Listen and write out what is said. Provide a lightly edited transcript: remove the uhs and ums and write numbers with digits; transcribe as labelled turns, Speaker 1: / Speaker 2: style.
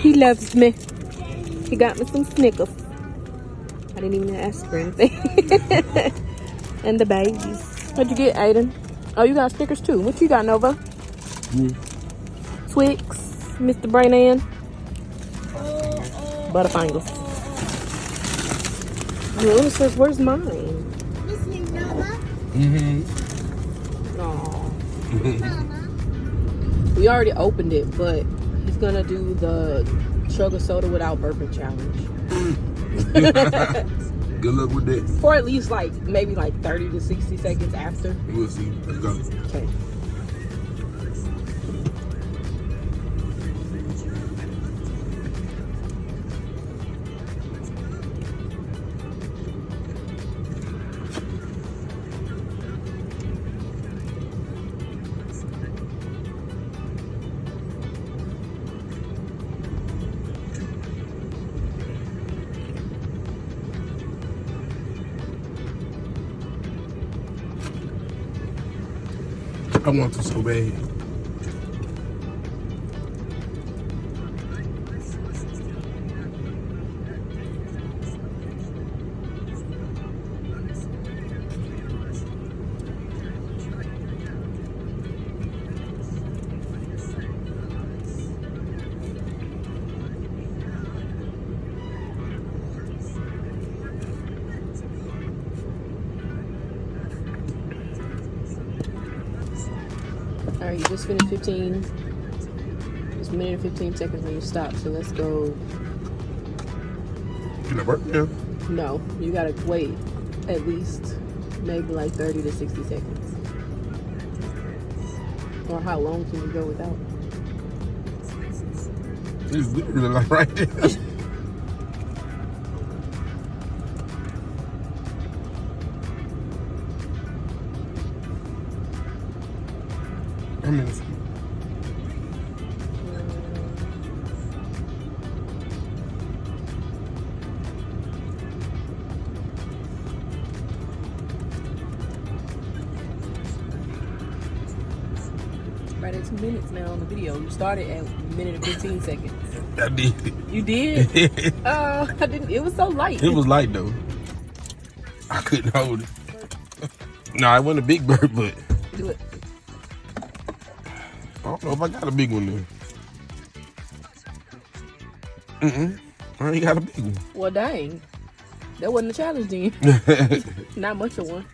Speaker 1: He loves me. He got me some Snickers. I didn't even ask for anything. And the babies. What'd you get, Aiden? Oh, you got Snickers too. What you got, Nova? Twix, Mr. Brainan. Butterfingers. Luna says, where's mine?
Speaker 2: Mr. Nova?
Speaker 1: Aww. We already opened it, but he's gonna do the chug a soda without burping challenge.
Speaker 3: Good luck with that.
Speaker 1: For at least like maybe like 30 to 60 seconds after.
Speaker 3: We'll see. Let's go.
Speaker 1: Okay.
Speaker 3: I want to so bad.
Speaker 1: Alright, you just finished 15. It's a minute and 15 seconds when you stop, so let's go.
Speaker 3: Can I burp now?
Speaker 1: No, you gotta wait at least maybe like 30 to 60 seconds. Or how long can you go without?
Speaker 3: It's literally like right there. How many?
Speaker 1: Right at 2 minutes now on the video. You started at a minute and 15 seconds.
Speaker 3: I did.
Speaker 1: You did? I didn't. It was so light.
Speaker 3: It was light though. I couldn't hold it. No, I wasn't a big burp, but
Speaker 1: Do it.
Speaker 3: I don't know if I got a big one there. I ain't got a big one.
Speaker 1: Well, dang. That wasn't a challenge then. Not much of one.